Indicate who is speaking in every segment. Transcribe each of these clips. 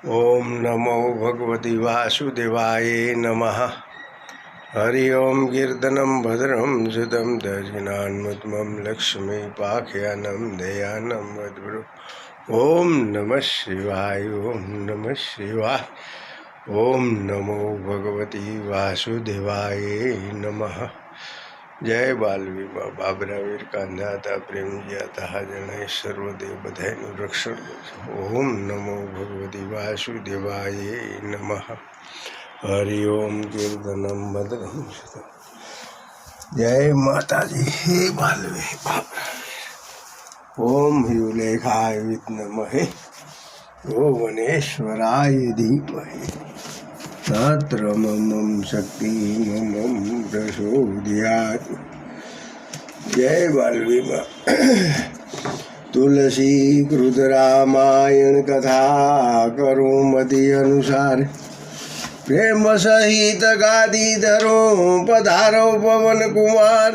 Speaker 1: ओम नमो भगवते वासुदेवाय नमः। हरि ओम कीर्तनं भद्रं सुतं दर्शनान्मुत्तमं लक्ष्मीपाख्यानं दयानं वद्गुरु। ओम नमः शिवाय, ओम नमः शिवाय, ओम नमो भगवते वासुदेवाय नमः। जय बालवीमा बाबरावीर कांधाता प्रेम ज्ञाता जन सर्वदेव बधाईનું રક્ષણ કરજો। ઓમ નમો ભગવતે વાસુદેવાય નમઃ। હરિ ઓમ કીર્તનમ ભદ્રમ સુતમ। જય માતાજી। હે બાલવી બાબરાવીર। ઓમ હિયુલેખાય વિદ્મહે ભુવનેશ્વરાય ધીમહિ तत्र मम शक्ति मम प्रचोदयात्। जय बालवीमा। तुलसी कृत रामायण कथा करूँ मति अनुसार, प्रेम सहित गादी धरो पधारो पवन कुमार।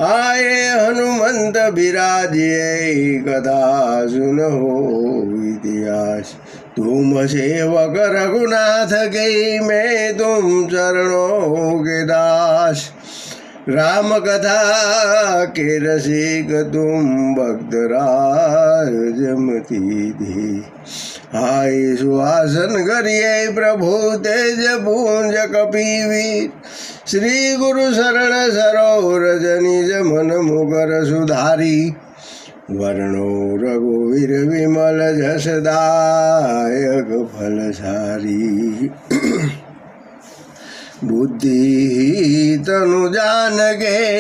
Speaker 1: आए हनुमंत विराजे कथा सुनो इतिहास। तुम सेवक रघुनाथ के मैं तुम चरणों के दास। राम कथा के रसिक तुम भक्त राजमती थी। हाय सुहासन करिए प्रभु तेज पूंज कपिवीर। श्री गुरु शरण सरोवर निज मन मुकर सुधारी। वर्णो रघुवीर विमल जसदायक फलसारी। बुद्धि तनु जान गए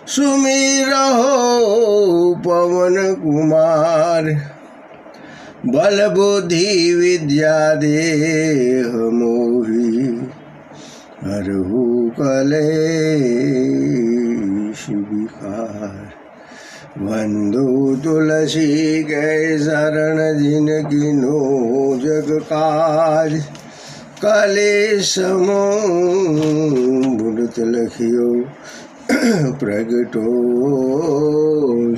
Speaker 1: सुमिरहो पवन कुमार। बल बुद्धि विद्या देह मोहि हरहु कलेश विकार। बंधु तुलसी के शरण जिन किनो जग काज। कलेश मूर्त लखियो प्रगटो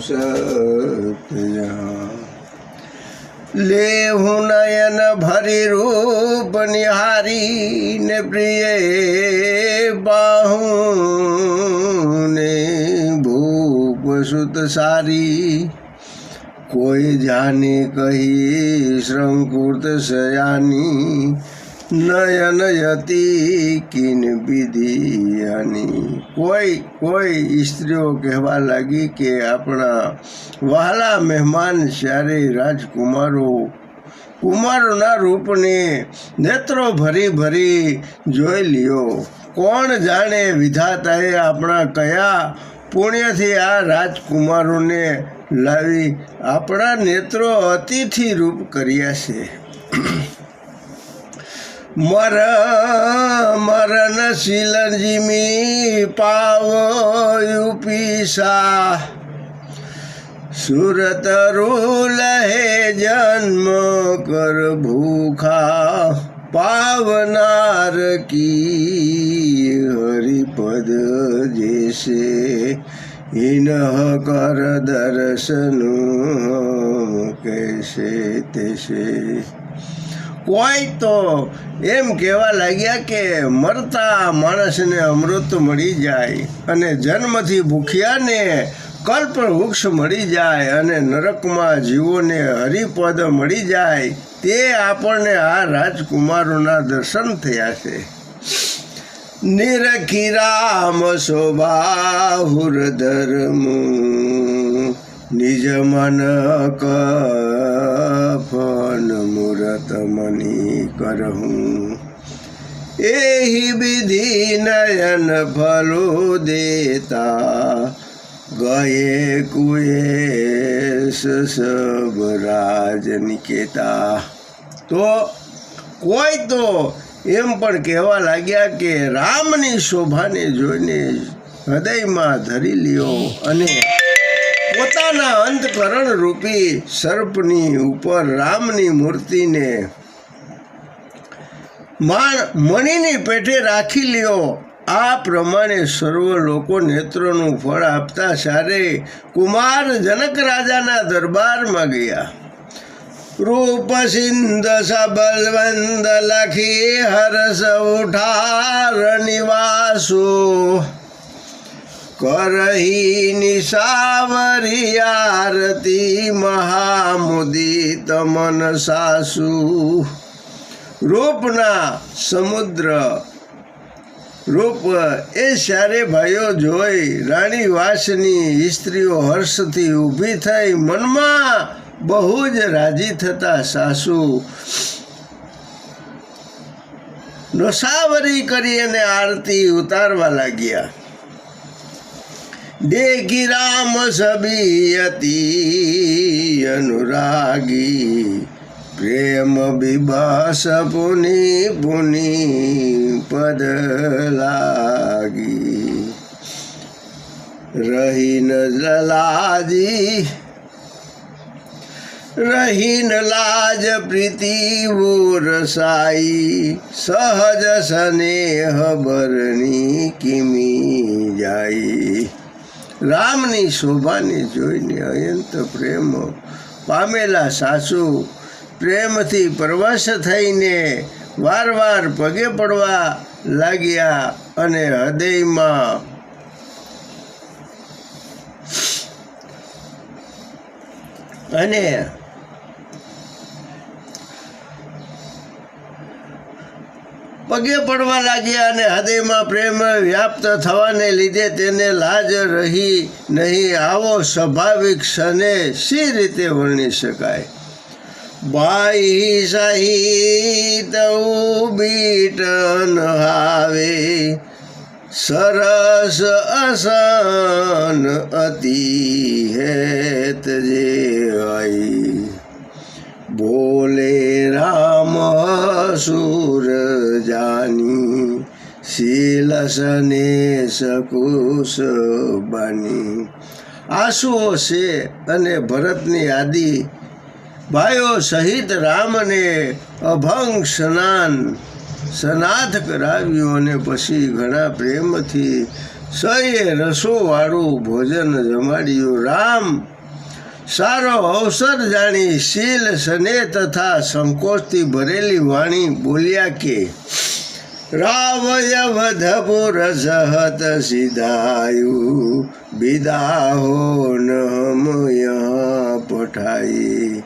Speaker 1: सत्य। लेहु नयन भरि रूप निहारी ने प्रिय बाहु ने भूप सुत सारी। कोई जाने कही श्रृंकुर्त सयानी। नयन यति किन विधियानी। कोई स्त्रीओ कहवा लगी कि अपना वहाला मेहमान सारे कुमारोना रूप ने नेत्रों भरी भरी जोई लियो। कोण जाने विधाताए अपना कया पुण्य थी आ राजकुमारों ने लावी अपना नेत्रों अतिथि रूप करिया से। मरणशील जिमी पाव यूपीसा। सूरत रूल है जन्म कर भूखा। पावनार की हरिपद जैसे इन्ह कर दर्शन कैसे तैसे। कोई तो एम कहवा लाग्या के मरता माणस ने अमृत मળી જાય અને જન્મથી ભૂખ્યાને કલ્પ વૃક્ષ મળી જાય અને નરકમાં જીવોને હરિપદ મળી જાય। તે આપણને આ રાજકુમારોના દર્શન થયા છે। નિરખી રામ શોભાહુર ધર્મ निज मन कफन मूरत मणि करहूँ। एहि विधि नयन फलो देता। गए कुएस सब राज निकेता। तो कोई तो एम पण कहेवा लाग्या के रामनी शोभाने जोईने हृदयमां धरी लियो अने પોતાના અંતકરણ રૂપી સર્પની ઉપર રામની મૂર્તિને મણીની પેટે રાખી લ્યો। આ પ્રમાણે સર્વ લોકો નેત્રોનું ફળ આપતા સારે કુમાર જનક રાજાના દરબારમાં ગયા। रूप सिंध सबलवंद लखी हर्ष उठार निवासो करही निशावरी आरती महामुदित मन सासु रूपना समुद्र रूप ए सारे भाईओ जोई रानी वासनी स्त्रीओ हर्षथी ऊभी थई मनमा बहु ज राजी थता सासु नशावरी करी अने आरती उतारवा लाग्या। देखी राम सभी अति अनुरागी प्रेम विभास पुनि पुनि पद लागी रही न लाज प्रीति वो रसाई सहज स्नेह बरनी किमी जाई। रामनी शोभाने जोईने अयंत प्रेम पामेला सासु प्रेमथी परवश थईने वार वार पगे पड़वा लाग्या अने हृदयमां अने पगे पड़वा लाग्या अने हृदयमां प्रेम व्याप्त थवाने लीधे तेने लाज रही नहीं। आवो स्वाभाविक क्षणे सी रीते वर्णी शकाय। भाई सहित बीटन हावे सरस असन अति हेत जे आई बोले राम सुर जानी शील सने सकुश बनी। आंसुओ से अने भरतनी आदि भाईओ सहित राम ने अभंग स्नात कराव्यो अने पछी घणा प्रेमथी सये रसोवाळुं भोजन जमाड्युं। राम सारो अवसर जाणी शील सने तथा संकोचथी भरेली वाणी बोल्या के रावयवधपुर सहत सिधायु विदा हो न हम यहाँ पठाई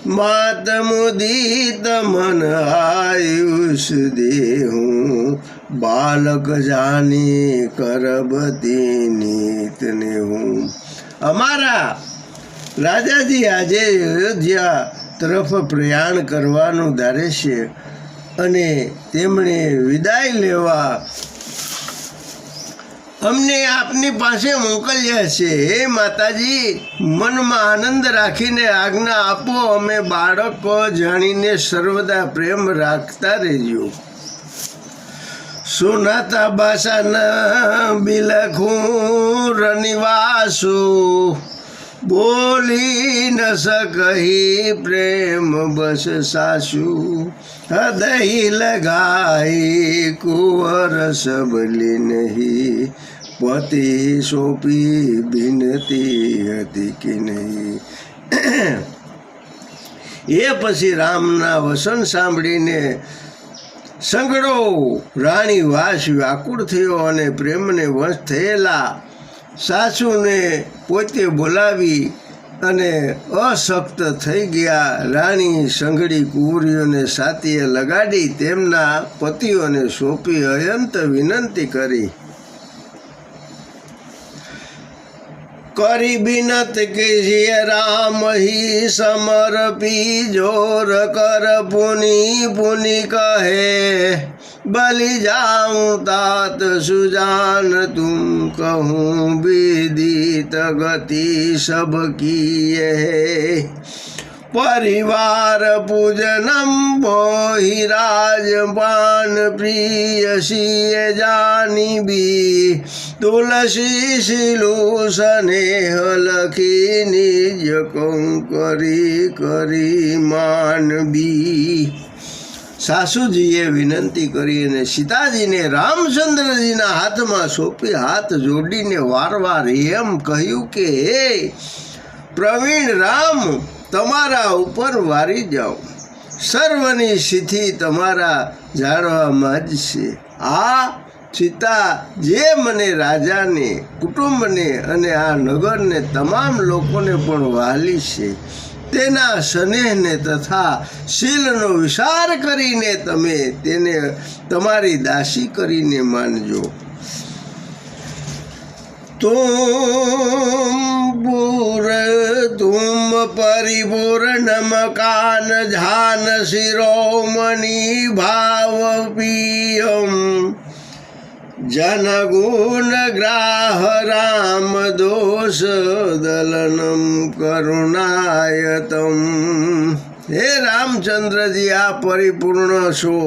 Speaker 1: मात मुदित मन आयुष देहूँ बालक जानी करबती नीत ने हूँ। अमारा राजाजी आजे अयोध्या तरफ प्रयाण करवानुं धारे छे अने तेमणे विदाय लेवा अमने आपनी पासे मोकल्या छे। हे माताजी मन में आनंद राखीने आज्ञा आपो अमे बाळक जाणीने सर्वदा प्रेम राखता रहीजो। सुनाता बासाना बिलखूं रनिवासु बोली न सकही प्रेम बस सासु हृदय लगाई कुंवर सबली नहीं पति सोंपी विनती हती कि नहीं। ए पछी रामना वसन सांभळीने संगड़ो राणी वास व्याकुळ थयो अने प्रेमने वश थयेला सासुने पोते बोलावी अने अशक्त थई गया। राणी संगड़ी कुंवरीओने साथीए लगाड़ी तेमना पतिओने सोंपी अयंत विनंती करी बिनत के राम ही समर्पी जोर कर पुनि पुनि कहे बलि जाऊं तात सुजान तुम कहूँ विदित गति सबकी है परिवार पूजनम मोहि राजपान प्रिय सिय जानी भी तुलसी शिलु स्नेह लखी निज कंकरी करी मानवी। सासूजीए विनंती करी अने सीताजीने रामचंद्रजीना हाथमां सोंपी हाथ जोड़ीने वार वार एम कह्युं के हे प्रवीण राम તમારા ઉપર વારી જાઉં. સર્વની સિદ્ધિ તમારા જાણવામાં જ છે. આ સીતા જે મને રાજાને, કુટુંબને અને આ નગરને તમામ લોકોને પણ વહાલી છે, તેના સ્નેહને તથા શીલનો વિચાર કરીને તમે તેને તમારી દાસી કરીને માનજો. तुम परिपूर्ण मकान झान शिरोमणि भाव पियम जन गुण ग्राह राम दोष दलनम करुणायतम. હે રામચંદ્રજી, આ પરિપૂર્ણ છો,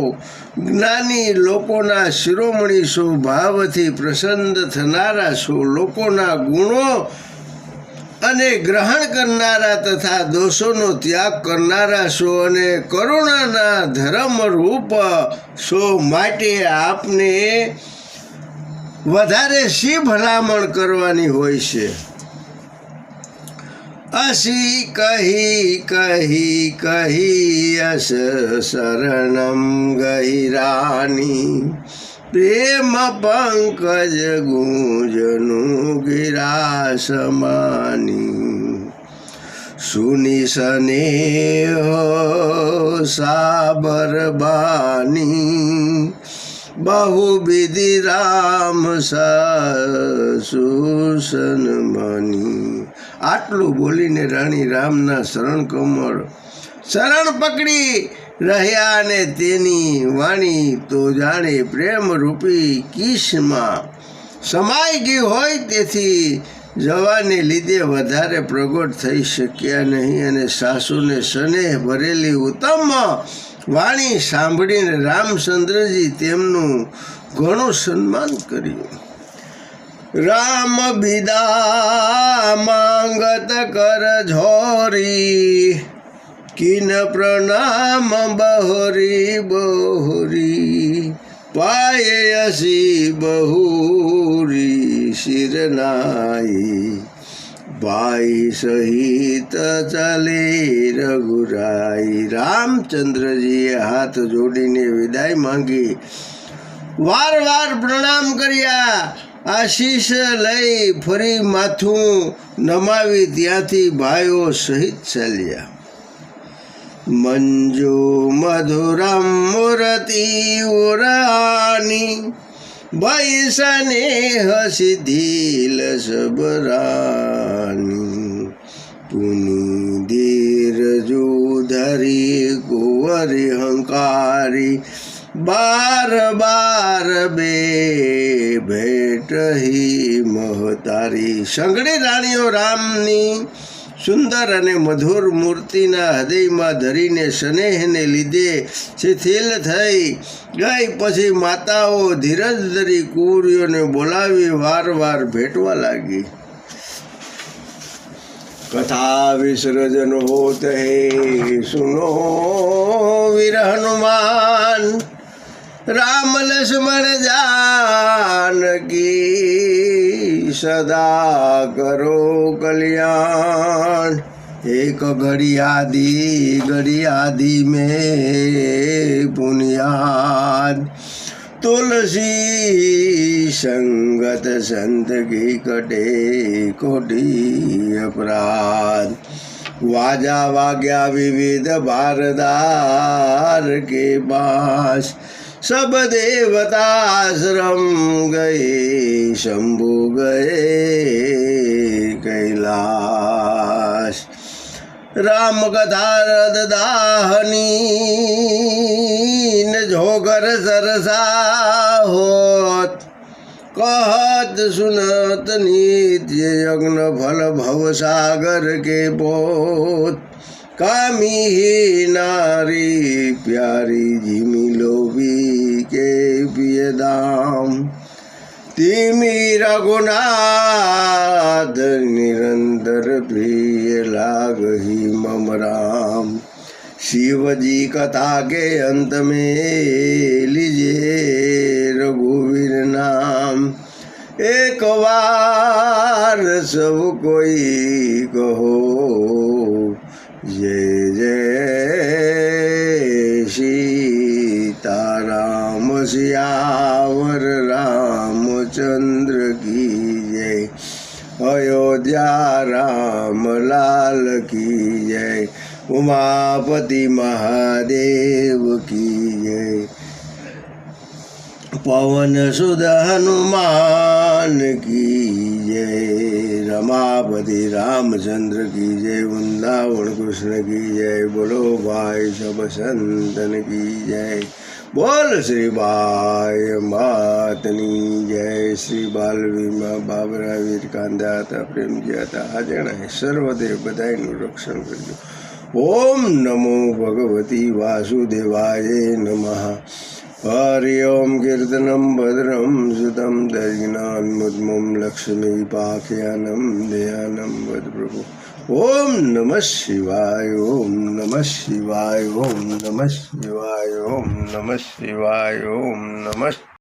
Speaker 1: જ્ઞાની લોકોના શિરોમણી છો, ભાવથી પ્રસન્ન થનારા છો, લોકોના ગુણો અને ગ્રહણ કરનારા તથા દોષોનો ત્યાગ કરનારા છો અને કરુણાના ધર્મરૂપ છો. માટે આપને વધારે શી ભલામણ કરવાની હોય છે? અસી કહી યશ શરણમ ગહિરાની પ્રેમ પંકજ ગુંજનું ગિરા સમાની. સુની સ્નેહ સાબર બાની બહુવિધિ રામ સુસન માની. આટલું બોલીને રાણી રામના શરણ પકડી રહ્યા અને તેની વાણી તો જાણે પ્રેમરૂપી કિસમાં સમાઈ ગઈ હોય. તેથી જવાને લીધે વધારે પ્રગટ થઈ શક્યા નહીં અને સાસુને સ્નેહ ભરેલી ઉત્તમ વાણી સાંભળીને રામચંદ્રજી તેમનું ઘણું સન્માન કર્યું. રામ બિદા માંગત કર ઝોરી કિન પ્રણામ બહોરી પાય અસી બહુરી શિરનાઈ ભાઈ સહિત ચાલે રઘુરાઈ. રામચંદ્રજીએ હાથ જોડીને વિદાય માંગી, વાર પ્રણામ કર્યા, આશીષ લઈ ફરી માથું નમાવી ત્યાંથી ભાઈઓ સહિત ચાલ્યા. મંજુ મધુરમ મૂર્તિ ઉરાની વૈસને હસિધિલ સબરાની. પુની ધીરજુ ધરી કુંવરી હંકારી બાર બે ભેટ હી મહતારી. સઘળી રાણીઓ રામની સુંદર અને મધુર મૂર્તિના હૃદયમાં ધરીને સ્નેહને લીધે શિથિલ થઈ ગઈ. પછી માતાઓ ધીરજ ધરી કુંવરીઓને બોલાવી વાર ભેટવા લાગી. કથા વિસર્જન હોત હે સુનો વીર હનુમાન રામ લક્ષ્મણ जानकी सदा करो कल्याण। एक घड़ी आदि में पुनियाद तुलसी संगत संत की कटे कोटि अपराध। वाजा वाग्या विविध भारदार के पास सब देवता आश्रम गए शंभु गए कैलाश। राम कथा रद दाहनी न झोकर सरसा होत। कहत सुनत नित्य यज्ञ फल भव सागर के पोत। कामी ही नारी प्यारी जिमी लोभी के पिय दाम। तिमी रघुनाथ निरंतर प्रिय लागहि मम राम। शिव जी कथा के अंत में लीजिए रघुवीर नाम। एक बार सब कोई कहो सियावर रामचंद्र की जय। अयोध्या राम लाल की जय। उमापति महादेव की जय। पवन सुत हनुमान की जय। रमापति रामचंद्र की जय। वृंदावन कृष्ण की जय। बोलो भाई सब संतन की जय। बोल श्री बाय मातनी जय। श्री बालवीमा बाबरा वीर कांदा હતા પ્રેમજી હતા હાજણા સર્વદેવ બધાયનું રક્ષણ કરજો। ઓમ નમો ભગવતી વાસુદેવાય નમઃ। हरि ओम कीर्तनं भद्रं सुतं दर्शनान्मुद्मं लक्ष्मीपाख्यानं ध्यानं वद प्रभु। ओम नमः शिवाय। ओम नमः शिवाय। ओम नमः शिवाय। ओम नमः शिवाय। ओम नमः